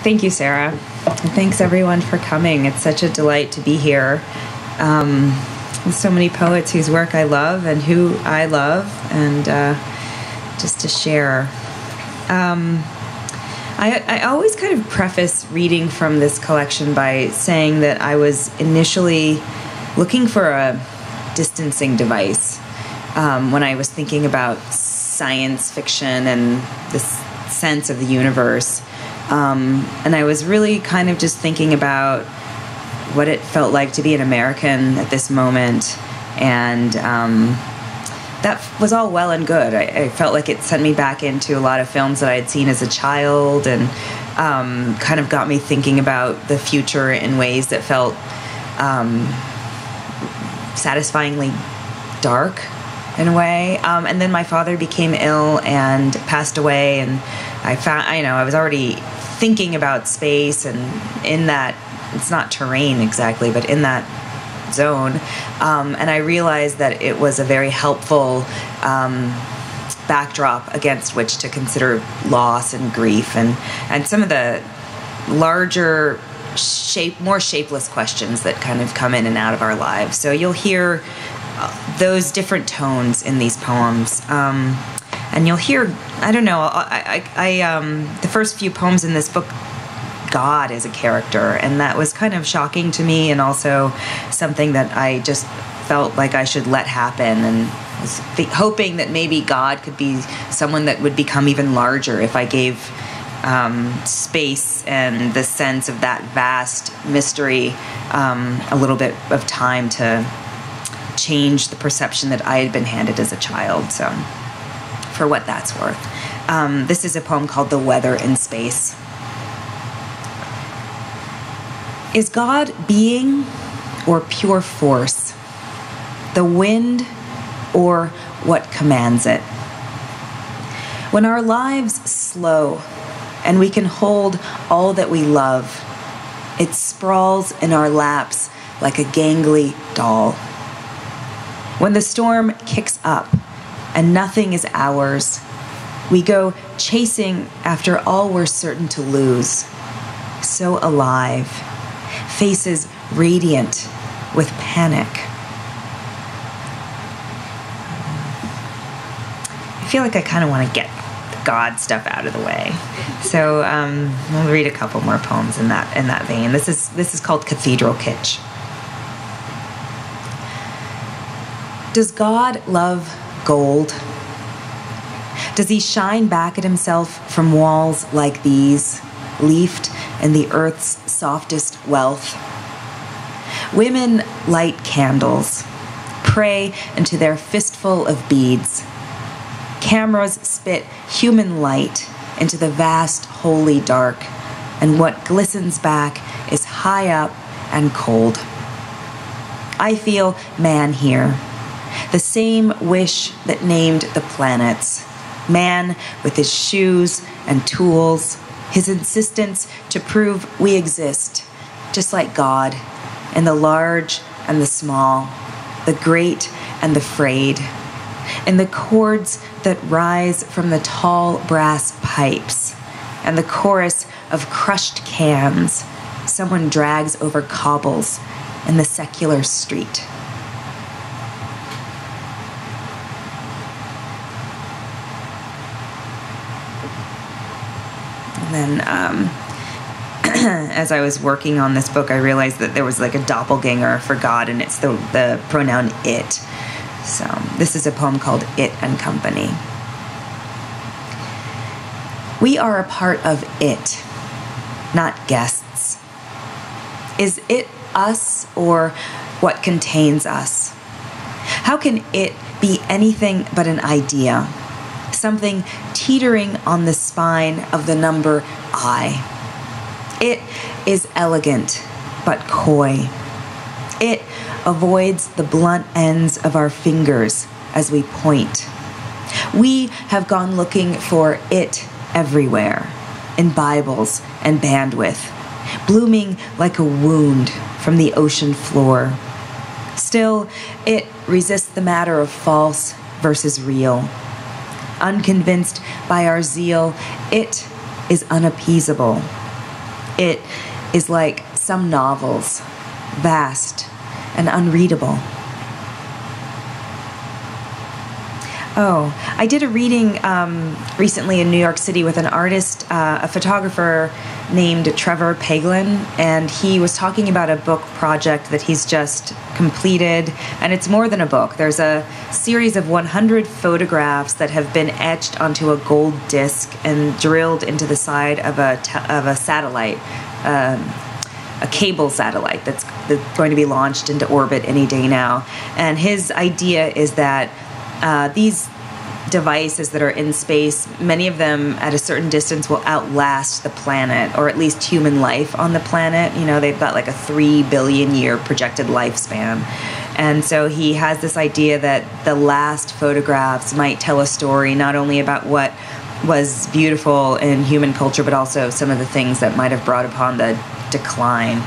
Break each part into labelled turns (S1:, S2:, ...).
S1: Thank you, Sarah. And thanks, everyone, for coming. It's such a delight to be here. With so many poets whose work I love and who I love, and just to share. I always kind of preface reading from this collection by saying that I was initially looking for a distancing device when I was thinking about science fiction and this sense of the universe. And I was really kind of just thinking about what it felt like to be an American at this moment. And that was all well and good. I felt like it sent me back into a lot of films that I had seen as a child, and kind of got me thinking about the future in ways that felt satisfyingly dark in a way. And then my father became ill and passed away, and I was already thinking about space, and in that, it's not terrain exactly, but in that zone. And I realized that it was a very helpful backdrop against which to consider loss and grief and some of the larger more shapeless questions that kind of come in and out of our lives. So you'll hear those different tones in these poems. And you'll hear, I don't know, the first few poems in this book, God is a character, and that was kind of shocking to me, and also something that I just felt like I should let happen, and was hoping that maybe God could be someone that would become even larger if I gave space and the sense of that vast mystery a little bit of time to change the perception that I had been handed as a child. So, for what that's worth. This is a poem called The Weather in Space. Is God being or pure force? The wind or what commands it? When our lives slow and we can hold all that we love, it sprawls in our laps like a gangly doll. When the storm kicks up and nothing is ours, we go chasing after all we're certain to lose. So alive, faces radiant with panic. I feel like I kind of want to get the God stuff out of the way. So I'll read a couple more poems in that vein. This is called Cathedral Kitsch. Does God love gold? Does he shine back at himself from walls like these, leafed in the earth's softest wealth? Women light candles, pray into their fistful of beads. Cameras spit human light into the vast holy dark, and what glistens back is high up and cold. I feel man here, the same wish that named the planets. Man with his shoes and tools, his insistence to prove we exist, just like God, in the large and the small, the great and the frayed, in the chords that rise from the tall brass pipes, and the chorus of crushed cans someone drags over cobbles in the secular street. And then as I was working on this book, I realized that there was like a doppelganger for God, and it's the pronoun it. So this is a poem called It and Company. We are a part of it, not guests. Is it us or what contains us? How can it be anything but an idea? Something teetering on the spine of the number I. It is elegant, but coy. It avoids the blunt ends of our fingers as we point. We have gone looking for it everywhere, in Bibles and bandwidth, blooming like a wound from the ocean floor. Still, it resists the matter of false versus real. Unconvinced by our zeal, it is unappeasable. It is like some novels, vast and unreadable. Oh, I did a reading recently in New York City with an artist, a photographer named Trevor Paglin, and he was talking about a book project that he's just completed, and it's more than a book. There's a series of 100 photographs that have been etched onto a gold disc and drilled into the side of a satellite, a cable satellite that's going to be launched into orbit any day now. And his idea is that these devices that are in space, many of them at a certain distance will outlast the planet, or at least human life on the planet. You know, they've got like a 3 billion year projected lifespan. And so he has this idea that the last photographs might tell a story not only about what was beautiful in human culture, but also some of the things that might have brought upon the decline.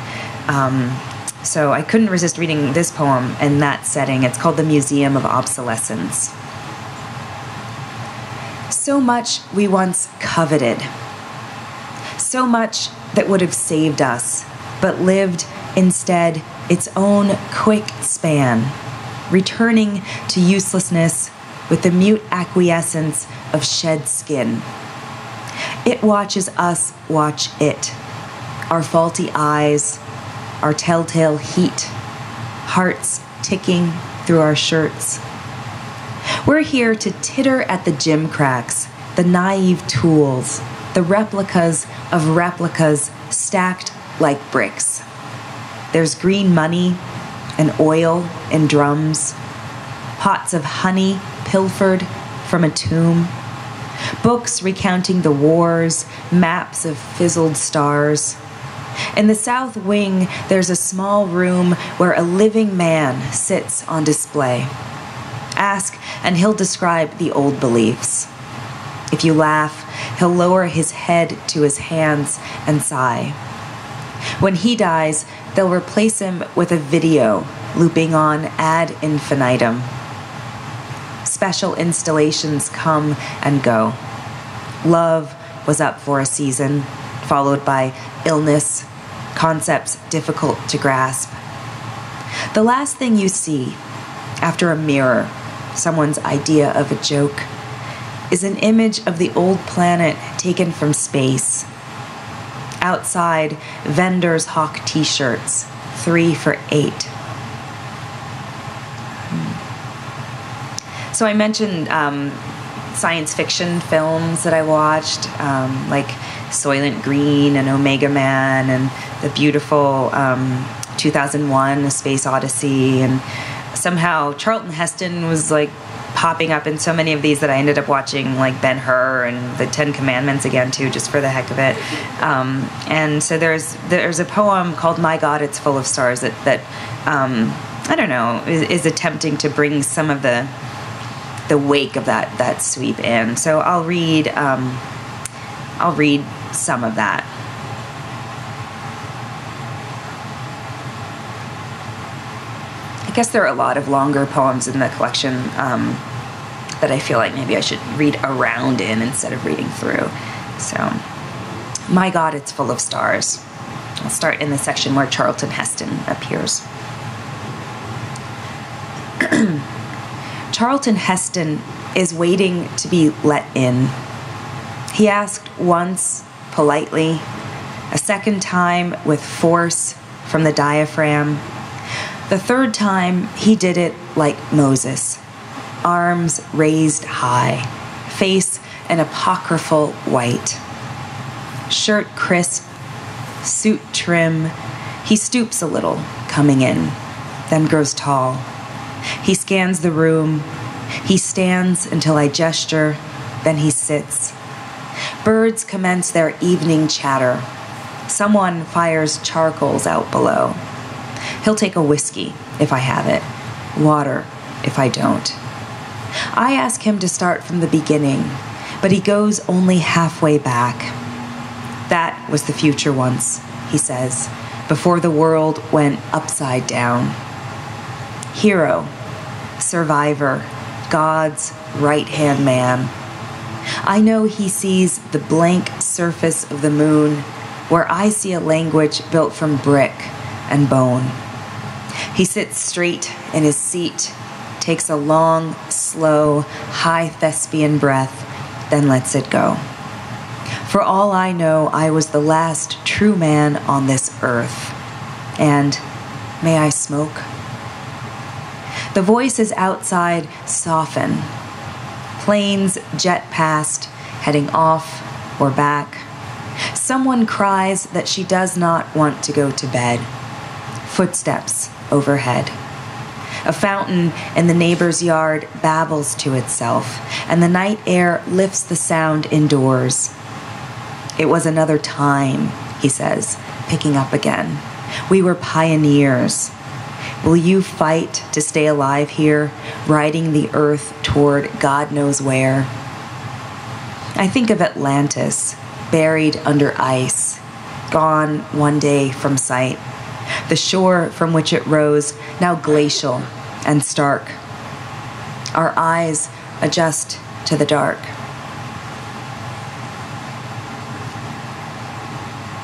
S1: So I couldn't resist reading this poem in that setting. It's called The Museum of Obsolescence. So much we once coveted, so much that would have saved us, but lived instead its own quick span, returning to uselessness with the mute acquiescence of shed skin. It watches us watch it, our faulty eyes, our telltale heat, hearts ticking through our shirts. We're here to titter at the gym cracks, the naive tools, the replicas of replicas stacked like bricks. There's green money and oil in drums, pots of honey pilfered from a tomb, books recounting the wars, maps of fizzled stars. In the south wing, there's a small room where a living man sits on display. Ask, and he'll describe the old beliefs. If you laugh, he'll lower his head to his hands and sigh. When he dies, they'll replace him with a video looping on ad infinitum. Special installations come and go. Love was up for a season, followed by illness, concepts difficult to grasp. The last thing you see after a mirror, someone's idea of a joke, is an image of the old planet taken from space. Outside, vendors hawk t-shirts, 3 for $8. So I mentioned science fiction films that I watched, like Soylent Green and Omega Man and the beautiful 2001 A Space Odyssey, and somehow Charlton Heston was like popping up in so many of these that I ended up watching like Ben-Hur and the Ten Commandments again too, just for the heck of it. And so there's a poem called My God, It's Full of Stars that I don't know, is attempting to bring some of the wake of that sweep in. So I'll read some of that. I guess there are a lot of longer poems in the collection that I feel like maybe I should read around in instead of reading through. So, My God, It's Full of Stars. I'll start in the section where Charlton Heston appears. Charlton Heston is waiting to be let in. He asked once, politely, a second time with force from the diaphragm. The third time, he did it like Moses, arms raised high, face an apocryphal white. Shirt crisp, suit trim, he stoops a little, coming in, then grows tall. He scans the room. He stands until I gesture, then he sits. Birds commence their evening chatter. Someone fires charcoals out below. He'll take a whiskey, if I have it, water, if I don't. I ask him to start from the beginning, but he goes only halfway back. That was the future once, he says, before the world went upside down. Hero, survivor, God's right-hand man. I know he sees the blank surface of the moon where I see a language built from brick and bone. He sits straight in his seat, takes a long, slow, high thespian breath, then lets it go. For all I know, I was the last true man on this earth. And may I smoke? The voices outside soften. Planes jet past, heading off or back. Someone cries that she does not want to go to bed. Footsteps overhead. A fountain in the neighbor's yard babbles to itself, and the night air lifts the sound indoors. It was another time, he says, picking up again. We were pioneers. Will you fight to stay alive here, riding the earth toward God knows where? I think of Atlantis, buried under ice, gone one day from sight. The shore from which it rose, now glacial and stark. Our eyes adjust to the dark.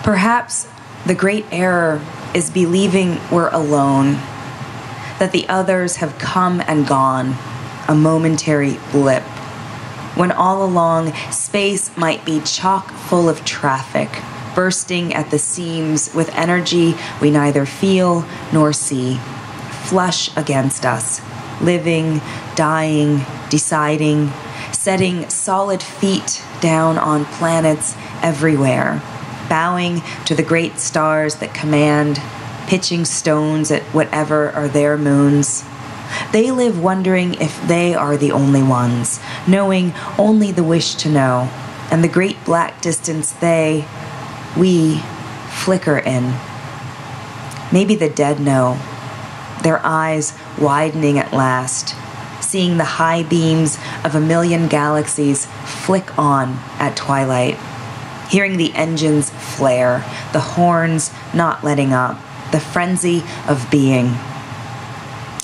S1: Perhaps the great error is believing we're alone, that the others have come and gone, a momentary blip, when all along space might be chock full of traffic, bursting at the seams with energy we neither feel nor see, flush against us, living, dying, deciding, setting solid feet down on planets everywhere, bowing to the great stars that command, pitching stones at whatever are their moons. They live wondering if they are the only ones, knowing only the wish to know, and the great black distance we flicker in. Maybe the dead know, their eyes widening at last, seeing the high beams of a million galaxies flick on at twilight, hearing the engines flare, the horns not letting up, the frenzy of being.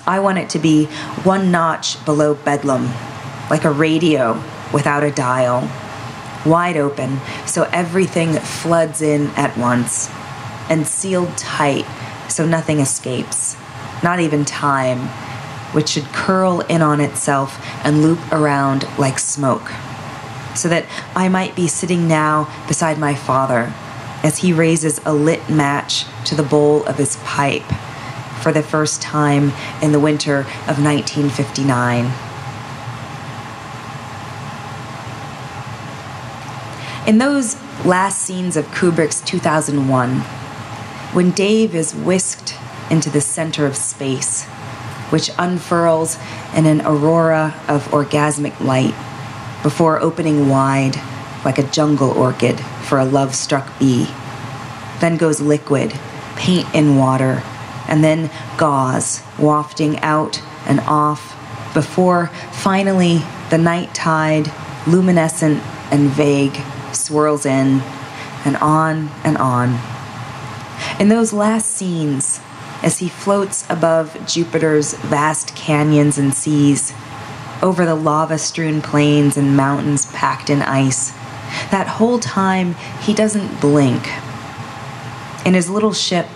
S1: I want it to be one notch below bedlam, like a radio without a dial, wide open so everything floods in at once, and sealed tight so nothing escapes, not even time, which should curl in on itself and loop around like smoke, so that I might be sitting now beside my father as he raises a lit match to the bowl of his pipe for the first time in the winter of 1959. In those last scenes of Kubrick's 2001, when Dave is whisked into the center of space, which unfurls in an aurora of orgasmic light before opening wide like a jungle orchid for a love-struck bee, then goes liquid, paint in water, and then gauze wafting out and off before finally the night tide, luminescent and vague, swirls in and on and on. In those last scenes, as he floats above Jupiter's vast canyons and seas, over the lava-strewn plains and mountains packed in ice, that whole time he doesn't blink. In his little ship,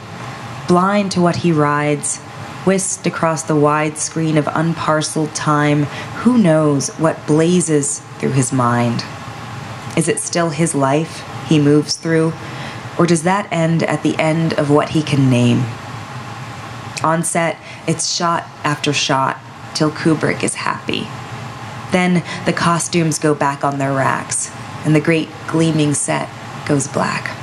S1: blind to what he rides, whisked across the wide screen of unparceled time, who knows what blazes through his mind? Is it still his life he moves through, or does that end at the end of what he can name? On set, it's shot after shot till Kubrick is happy. Then the costumes go back on their racks, and the great gleaming set goes black.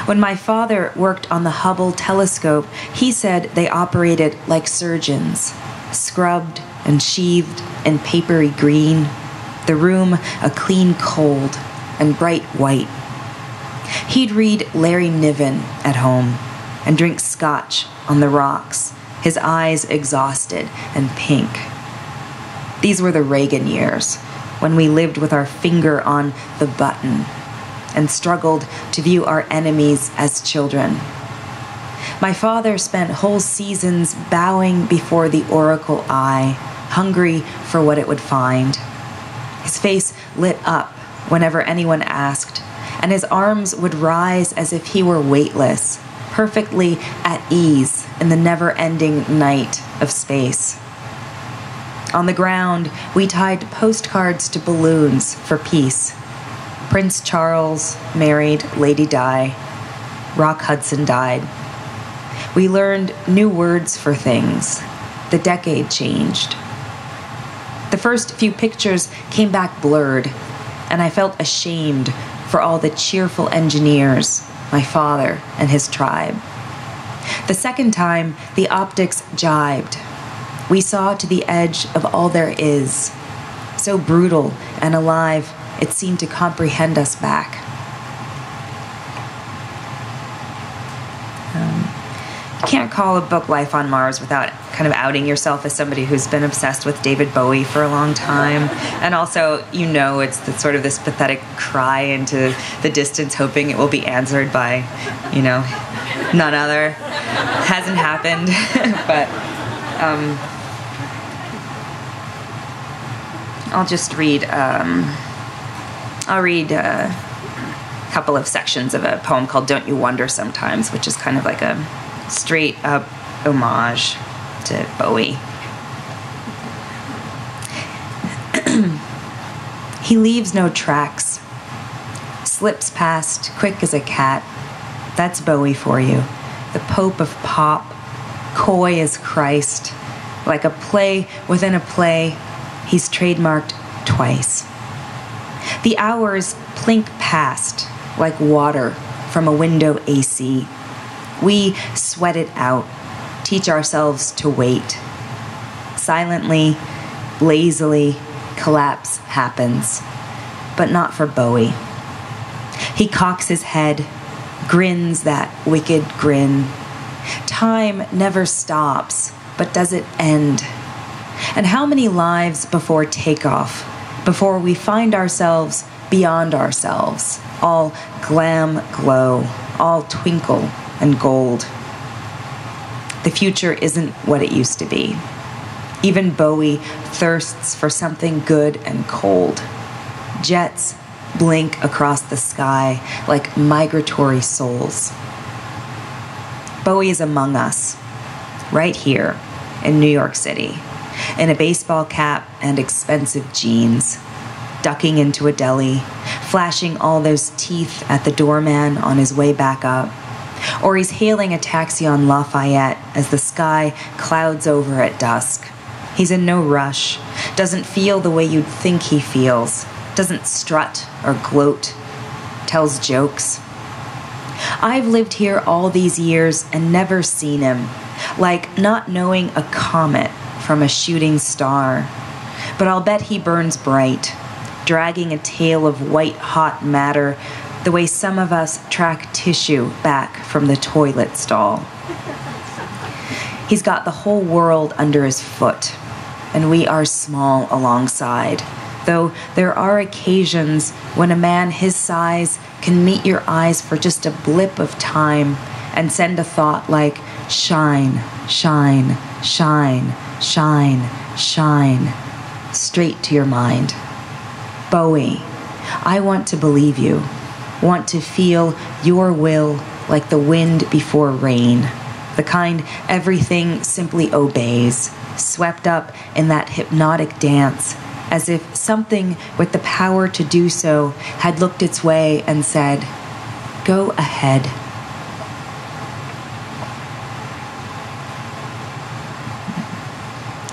S1: When my father worked on the Hubble telescope, he said they operated like surgeons, scrubbed and sheathed in papery green, the room a clean cold and bright white. He'd read Larry Niven at home and drink scotch on the rocks, his eyes exhausted and pink. These were the Reagan years, when we lived with our finger on the button and struggled to view our enemies as children. My father spent whole seasons bowing before the oracle eye, hungry for what it would find. His face lit up whenever anyone asked, and his arms would rise as if he were weightless, perfectly at ease in the never-ending night of space. On the ground, we tied postcards to balloons for peace. Prince Charles married Lady Di. Rock Hudson died. We learned new words for things. The decade changed. The first few pictures came back blurred, and I felt ashamed for all the cheerful engineers, my father and his tribe. The second time, the optics jibed. We saw to the edge of all there is. So brutal and alive, it seemed to comprehend us back. You can't call a book Life on Mars without kind of outing yourself as somebody who's been obsessed with David Bowie for a long time. And also, it's sort of this pathetic cry into the distance, hoping it will be answered by, none other. Hasn't happened, but I'll just read, I'll read a couple of sections of a poem called Don't You Wonder Sometimes, which is kind of like a straight up homage to Bowie. He leaves no tracks, slips past quick as a cat. That's Bowie for you, the Pope of pop, coy as Christ. Like a play within a play, he's trademarked twice. The hours plink past like water from a window AC. We sweat it out, teach ourselves to wait. Silently, lazily, collapse happens, but not for Bowie. He cocks his head, grins that wicked grin. Time never stops, but does it end? And how many lives before takeoff, before we find ourselves beyond ourselves, all glam glow, all twinkle and gold? The future isn't what it used to be. Even Bowie thirsts for something good and cold. Jets blink across the sky like migratory souls. Bowie is among us, right here in New York City, in a baseball cap and expensive jeans, ducking into a deli, flashing all those teeth at the doorman on his way back up. Or he's hailing a taxi on Lafayette as the sky clouds over at dusk. He's in no rush, doesn't feel the way you'd think he feels, doesn't strut or gloat, tells jokes. I've lived here all these years and never seen him, like not knowing a comet from a shooting star. But I'll bet he burns bright, dragging a tail of white-hot matter the way some of us track tissue back from the toilet stall. He's got the whole world under his foot, and we are small alongside, though there are occasions when a man his size can meet your eyes for just a blip of time and send a thought like, shine, shine, shine, shine, shine, straight to your mind. Bowie, I want to believe you, want to feel your will like the wind before rain, the kind everything simply obeys, swept up in that hypnotic dance, as if something with the power to do so had looked its way and said, go ahead.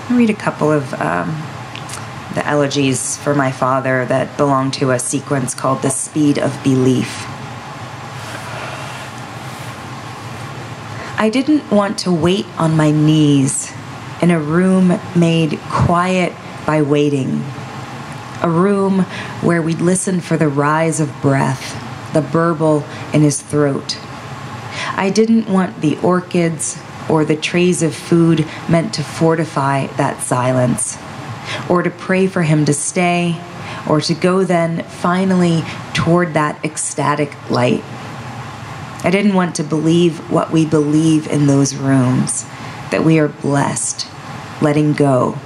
S1: I'll read a couple of the elegies for my father that belong to a sequence called The Speed of Belief. I didn't want to wait on my knees in a room made quiet by waiting, a room where we'd listen for the rise of breath, the burble in his throat. I didn't want the orchids or the trays of food meant to fortify that silence, or to pray for him to stay, or to go then finally toward that ecstatic light. I didn't want to believe what we believe in those rooms, that we are blessed, letting go,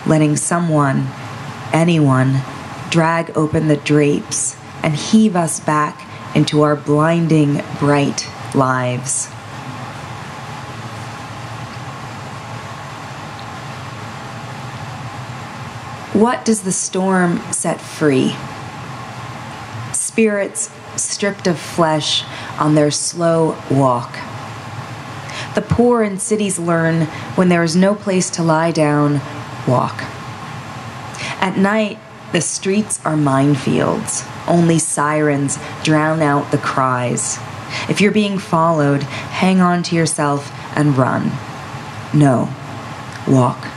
S1: letting someone, anyone, drag open the drapes and heave us back into our blinding, bright lives. What does the storm set free? Spirits stripped of flesh on their slow walk. The poor in cities learn when there is no place to lie down, walk. At night, the streets are minefields. Only sirens drown out the cries. If you're being followed, hang on to yourself and run. No, walk.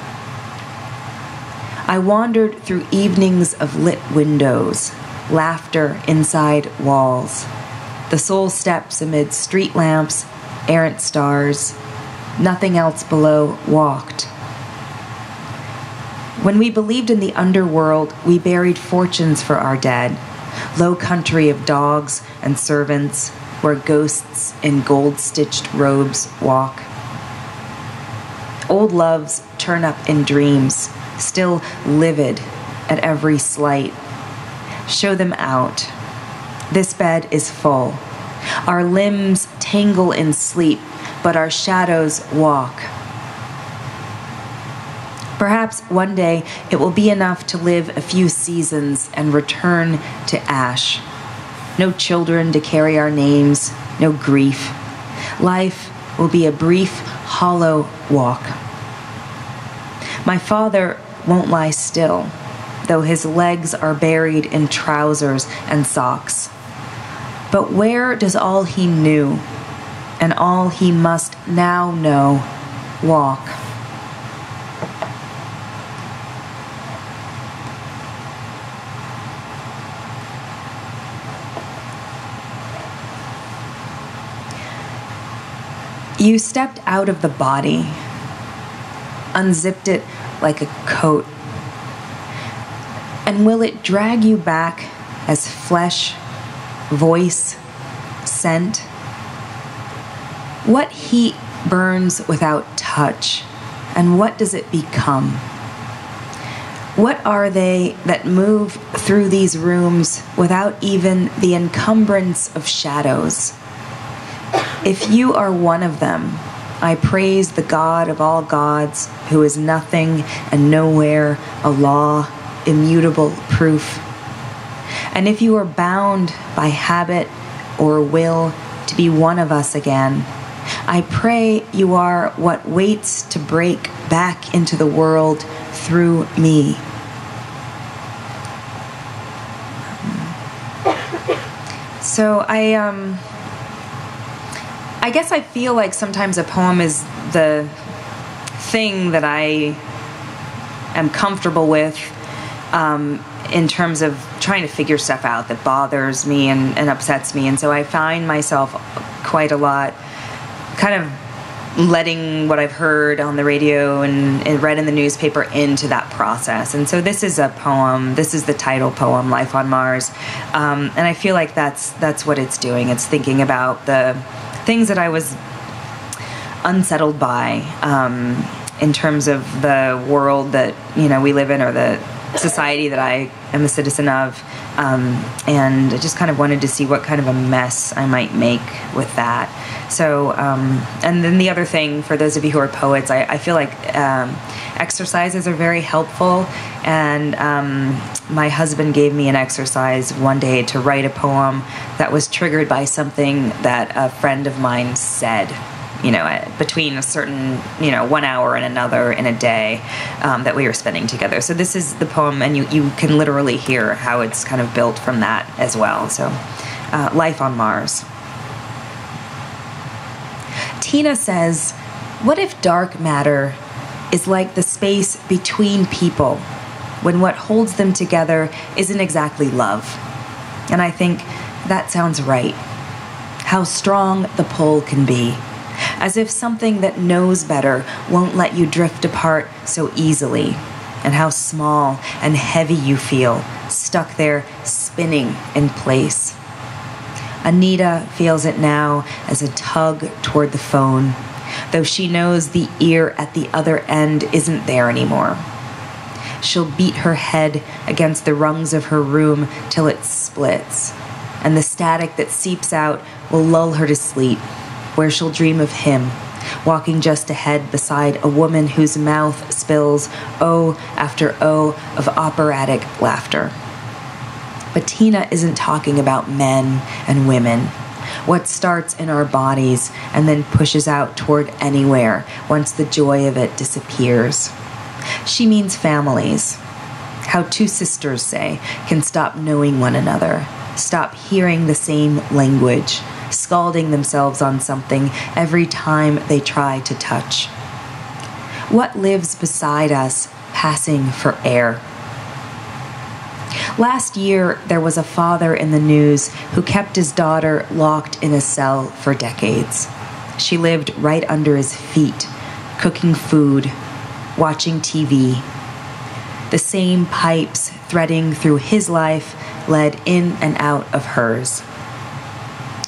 S1: I wandered through evenings of lit windows, laughter inside walls. The soul steps amid street lamps, errant stars. Nothing else below walked. When we believed in the underworld, we buried fortunes for our dead. Low country of dogs and servants, where ghosts in gold-stitched robes walk. Old loves turn up in dreams, still livid at every slight. Show them out. This bed is full. Our limbs tangle in sleep, but our shadows walk. Perhaps one day it will be enough to live a few seasons and return to ash. No children to carry our names, no grief. Life will be a brief, hollow walk. My father won't lie still, though his legs are buried in trousers and socks. But where does all he knew, and all he must now know, walk? You stepped out of the body, unzipped it like a coat. And will it drag you back as flesh, voice, scent? What heat burns without touch, and what does it become? What are they that move through these rooms without even the encumbrance of shadows? If you are one of them, I praise the God of all gods, who is nothing and nowhere, a law, immutable proof. And if you are bound by habit or will to be one of us again, I pray you are what waits to break back into the world through me. So I guess I feel like sometimes a poem is the thing that I am comfortable with in terms of trying to figure stuff out that bothers me and upsets me. And so I find myself quite a lot kind of letting what I've heard on the radio and read in the newspaper into that process. And so this is a poem. This is the title poem, Life on Mars. And I feel like that's what it's doing. It's thinking about the things that I was unsettled by in terms of the world that, you know, we live in, or the society that I am a citizen of. And I just kind of wanted to see what kind of a mess I might make with that. So, and then the other thing, for those of you who are poets, I feel like exercises are very helpful. And my husband gave me an exercise one day to write a poem that was triggered by something that a friend of mine said, you know, between a certain, 1 hour and another in a day that we were spending together. So this is the poem, and you can literally hear how it's kind of built from that as well. So, Life on Mars. Tina says, what if dark matter is like the space between people, when what holds them together isn't exactly love? And I think that sounds right. How strong the pull can be. As if something that knows better won't let you drift apart so easily. And how small and heavy you feel, stuck there spinning in place. Anita feels it now as a tug toward the phone, though she knows the ear at the other end isn't there anymore. She'll beat her head against the rungs of her room till it splits. and the static that seeps out will lull her to sleep, where she'll dream of him, walking just ahead beside a woman whose mouth spills O after O of operatic laughter. But Tina isn't talking about men and women, what starts in our bodies and then pushes out toward anywhere once the joy of it disappears. She means families. How two sisters, say, can stop knowing one another, stop hearing the same language, scalding themselves on something every time they try to touch. What lives beside us, passing for air? Last year, there was a father in the news who kept his daughter locked in a cell for decades. She lived right under his feet, cooking food, watching TV. The same pipes threading through his life led in and out of hers.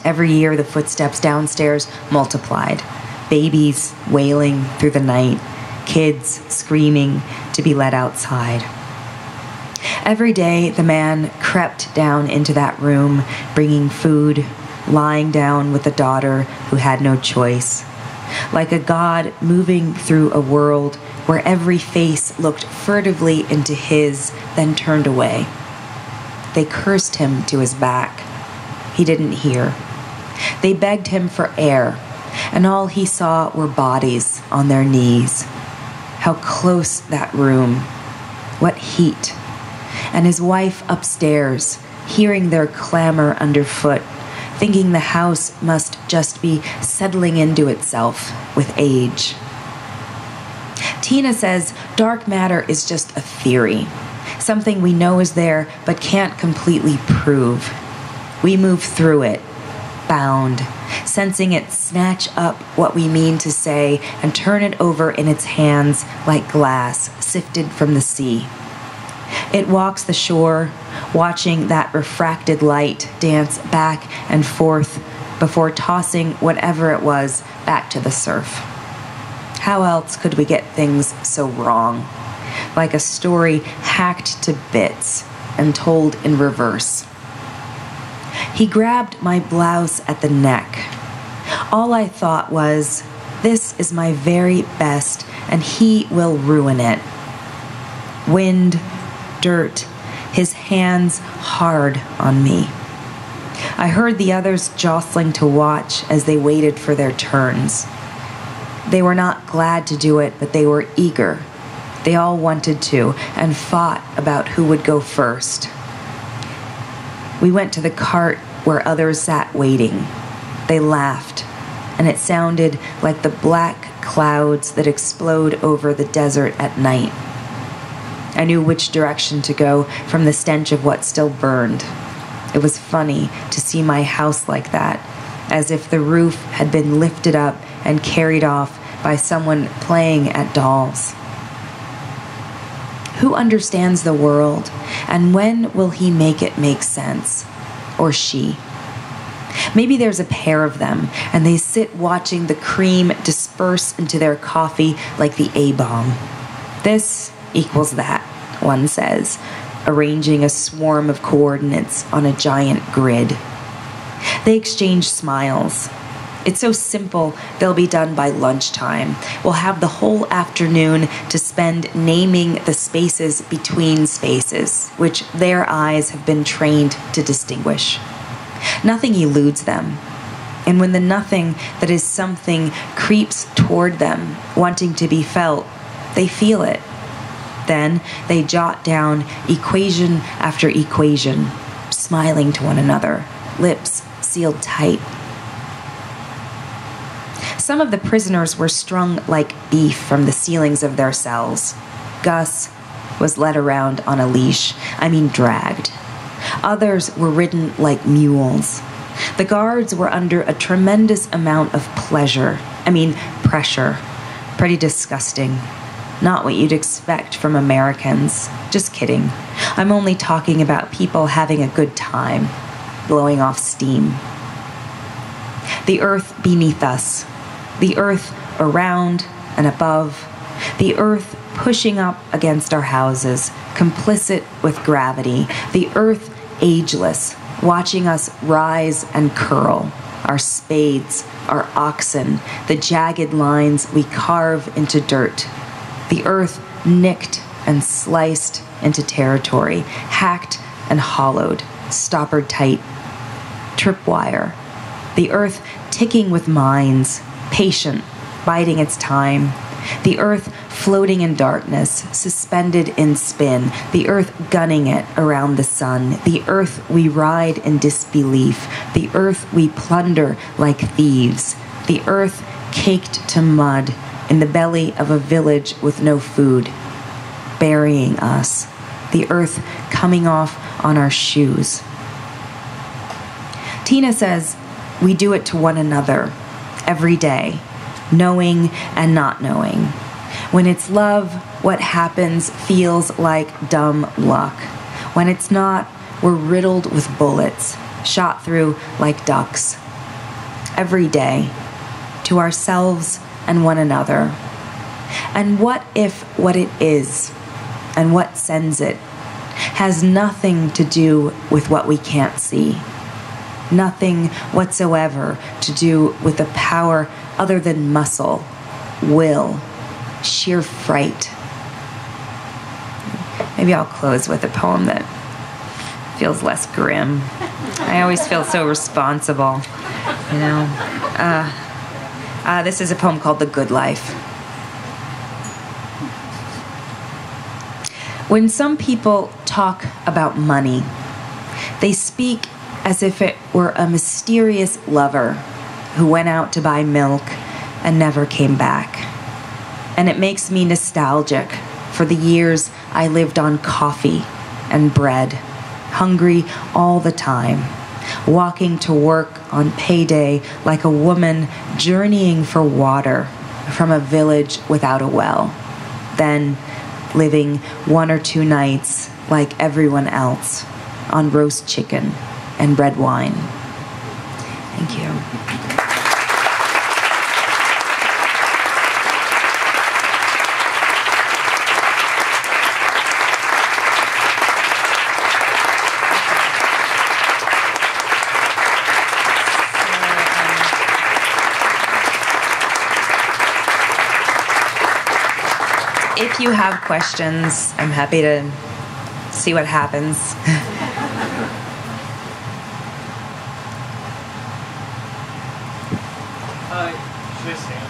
S1: Every year, the footsteps downstairs multiplied, babies wailing through the night, kids screaming to be let outside. Every day, the man crept down into that room, bringing food, lying down with the daughter who had no choice, like a god moving through a world where every face looked furtively into his, then turned away. They cursed him to his back. He didn't hear. They begged him for air, and all he saw were bodies on their knees. How close that room. What heat. And his wife upstairs, hearing their clamor underfoot, thinking the house must just be settling into itself with age. Tina says dark matter is just a theory, something we know is there but can't completely prove. We move through it, bound, sensing it snatch up what we mean to say and turn it over in its hands like glass sifted from the sea. It walks the shore, watching that refracted light dance back and forth before tossing whatever it was back to the surf. How else could we get things so wrong? Like a story hacked to bits and told in reverse. He grabbed my blouse at the neck. All I thought was, this is my very best, and he will ruin it. Wind, dirt, his hands hard on me. I heard the others jostling to watch as they waited for their turns. They were not glad to do it, but they were eager. They all wanted to, and fought about who would go first. We went to the cart where others sat waiting. They laughed, and it sounded like the black clouds that explode over the desert at night. I knew which direction to go from the stench of what still burned. It was funny to see my house like that, as if the roof had been lifted up and carried off by someone playing at dolls. Who understands the world, and when will he make it make sense? Or she? Maybe there's a pair of them, and they sit watching the cream disperse into their coffee like the A-bomb. This equals that, one says, arranging a swarm of coordinates on a giant grid. They exchange smiles. It's so simple, they'll be done by lunchtime. We'll have the whole afternoon to spend naming the spaces between spaces, which their eyes have been trained to distinguish. Nothing eludes them. And when the nothing that is something creeps toward them, wanting to be felt, they feel it. Then they jot down equation after equation, smiling to one another, lips sealed tight. Some of the prisoners were strung like beef from the ceilings of their cells. Gus was led around on a leash, dragged. Others were ridden like mules. The guards were under a tremendous amount of pressure. Pretty disgusting. Not what you'd expect from Americans. Just kidding. I'm only talking about people having a good time, blowing off steam. The earth beneath us, the earth around and above, the earth pushing up against our houses, complicit with gravity, the earth ageless, watching us rise and curl, our spades, our oxen, the jagged lines we carve into dirt, the earth nicked and sliced into territory, hacked and hollowed, stoppered tight, tripwire, the earth ticking with mines, patient, biding its time, the earth floating in darkness, suspended in spin, the earth gunning it around the sun, the earth we ride in disbelief, the earth we plunder like thieves, the earth caked to mud in the belly of a village with no food, burying us, the earth coming off on our shoes. Tina says, we do it to one another every day, knowing and not knowing. When it's love, what happens feels like dumb luck. When it's not, we're riddled with bullets, shot through like ducks. Every day, to ourselves and one another. And what if what it is, and what sends it, has nothing to do with what we can't see? Nothing whatsoever to do with the power other than muscle, will, sheer fright. Maybe I'll close with a poem that feels less grim. I always feel so responsible, you know. This is a poem called The Good Life. When some people talk about money, they speak as if it were a mysterious lover who went out to buy milk and never came back. And it makes me nostalgic for the years I lived on coffee and bread, hungry all the time, walking to work on payday like a woman journeying for water from a village without a well, then living 1 or 2 nights like everyone else on roast chicken and red wine. Thank you. If you have questions, I'm happy to see what happens.
S2: Should I stand?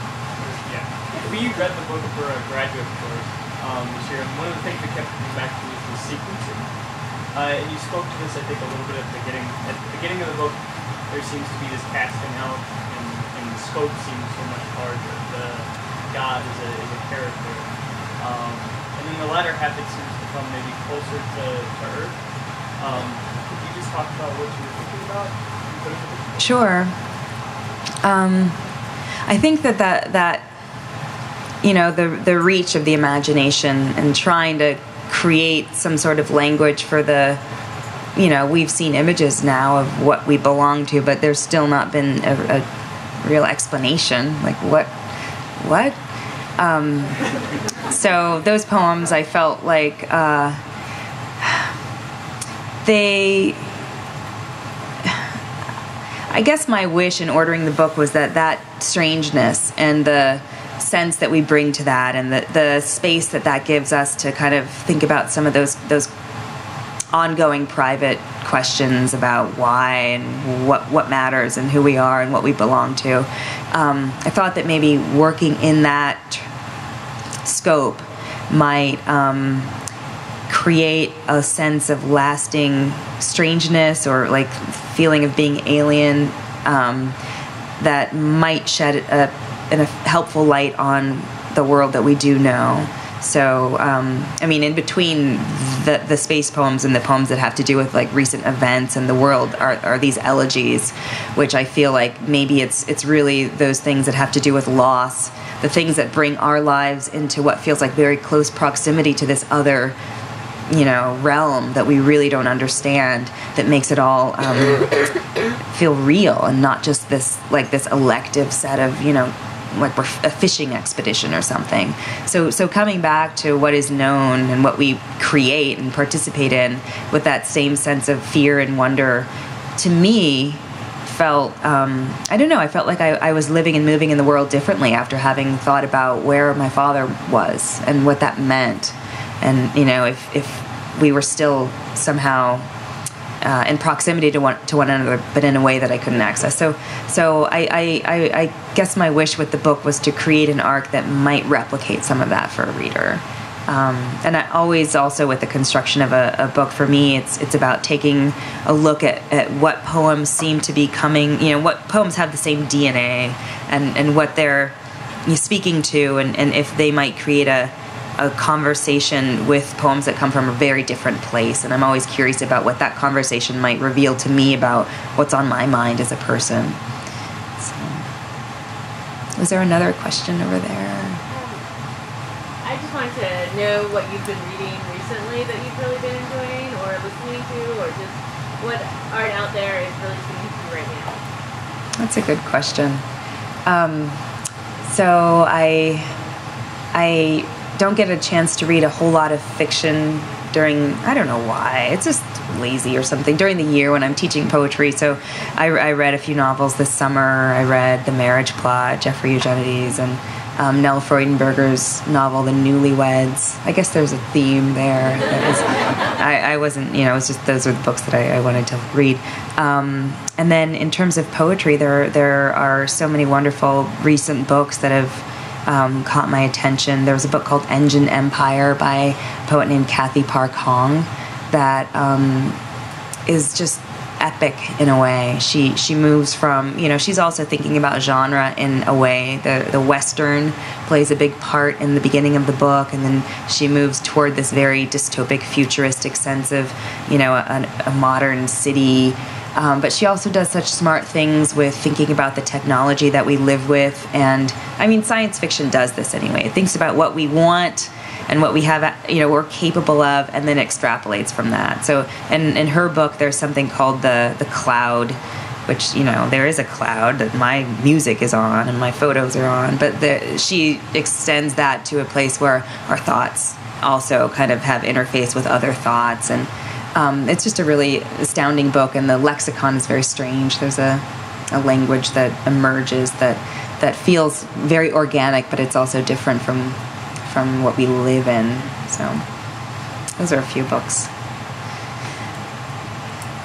S2: Yeah. We read the book for a graduate course this year, and one of the things that kept coming back to was the sequencing. And you spoke to this, I think, a little bit at the beginning. At the beginning of the book, there seems to be this casting out, and the scope seems so much larger. The God is a character. And then the latter half, it seems to come maybe closer to Earth. Could you just talk about what you were thinking about?
S1: Sure. I think that you know, the reach of the imagination and trying to create some sort of language for the, you know, we've seen images now of what we belong to, but there's still not been a real explanation, like what? So those poems, I felt like I guess my wish in ordering the book was that strangeness and the sense that we bring to that, and the space that gives us to kind of think about some of those ongoing private questions about why and what matters and who we are and what we belong to. I thought that maybe working in that scope might create a sense of lasting strangeness or like feeling of being alien that might shed a helpful light on the world that we do know. So, I mean, in between the space poems and the poems that have to do with like recent events and the world are these elegies, which I feel like maybe it's really those things that have to do with loss, the things that bring our lives into what feels like very close proximity to this other, you know, realm that we really don't understand, that makes it all feel real and not just this elective set of, you know, like we're a fishing expedition or something. So coming back to what is known and what we create and participate in with that same sense of fear and wonder to me, felt, I don't know, I felt like I was living and moving in the world differently after having thought about where my father was and what that meant. And, you know, if we were still somehow in proximity to one another, but in a way that I couldn't access. So I guess my wish with the book was to create an arc that might replicate some of that for a reader. And I always also with the construction of a book, for me, it's about taking a look at what poems seem to be coming, you know, what poems have the same DNA and what they're speaking to, and if they might create a conversation with poems that come from a very different place. And I'm always curious about what that conversation might reveal to me about what's on my mind as a person. So, was there another question over there?
S3: I just wanted to know what you've been reading recently that you've really been enjoying or listening to, or just what art out there is really speaking to you right now.
S1: That's a good question. So I don't get a chance to read a whole lot of fiction during, I don't know why, it's just lazy or something, during the year when I'm teaching poetry. So I read a few novels this summer. I read The Marriage Plot, Jeffrey Eugenides, and Nell Freudenberger's novel, The Newlyweds. I guess there's a theme there. I wasn't, you know, it was just, those are the books that I wanted to read. And then in terms of poetry, there are so many wonderful recent books that have caught my attention. There was a book called Engine Empire by a poet named Cathy Park Hong that is just epic in a way. She moves from, you know, she's also thinking about genre in a way. The Western plays a big part in the beginning of the book, and then she moves toward this very dystopic, futuristic sense of, you know, a modern city. But she also does such smart things with thinking about the technology that we live with. And I mean, science fiction does this anyway. It thinks about what we want and what we have, you know, we're capable of, and then extrapolates from that. So in her book, there's something called the cloud, which, you know, there is a cloud that my music is on and my photos are on, but she extends that to a place where our thoughts also kind of have interface with other thoughts. And it's just a really astounding book, and the lexicon is very strange. There's a language that emerges that feels very organic, but it's also different from what we live in. So those are a few books.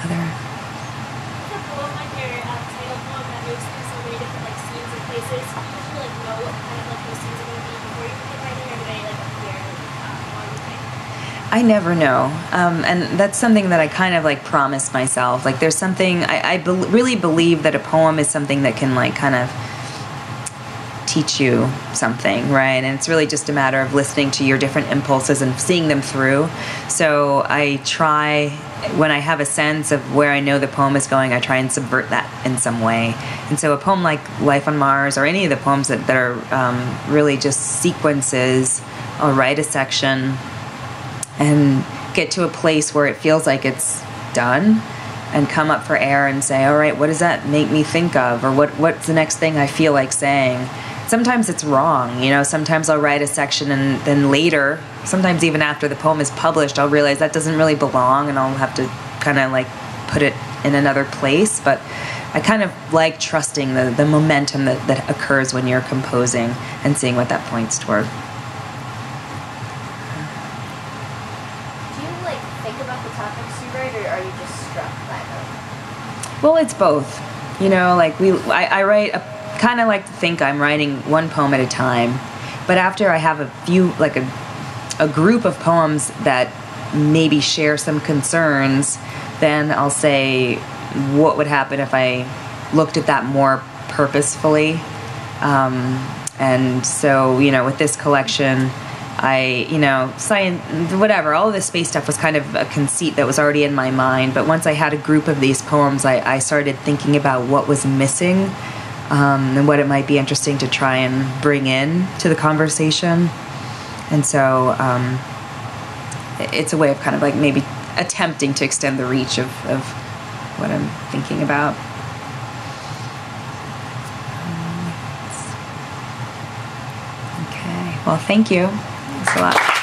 S1: Other.
S4: It's a poem like your title poem that moves through so many different like scenes and places. Do you usually like know what kind of like those scenes are going to be before you begin writing, or do they like appear while you write?
S1: I never know, and that's something that I kind of like promised myself. Like there's something I really believe that a poem is something that can like kind of teach you something, right? And it's really just a matter of listening to your different impulses and seeing them through. So I try, when I have a sense of where I know the poem is going, I try and subvert that in some way. And so a poem like Life on Mars, or any of the poems that are really just sequences, I'll write a section and get to a place where it feels like it's done, and come up for air and say, all right, what does that make me think of? Or what's the next thing I feel like saying? Sometimes it's wrong, you know, sometimes I'll write a section and then later, sometimes even after the poem is published, I'll realize that doesn't really belong, and I'll have to kind of like put it in another place. But I kind of like trusting the momentum that occurs when you're composing and seeing what that points toward.
S4: Do you like think about the topics you write, or are you just struck by them?
S1: Well, it's both. You know, like I write kind of like to think I'm writing one poem at a time, but after I have a few, like a group of poems that maybe share some concerns, then I'll say, what would happen if I looked at that more purposefully? And so, you know, with this collection, you know, science, whatever, all of this space stuff was kind of a conceit that was already in my mind. But once I had a group of these poems, I started thinking about what was missing, and what it might be interesting to try and bring in to the conversation. And so it's a way of kind of like maybe attempting to extend the reach of what I'm thinking about. Okay, well, thank you. Thanks a lot.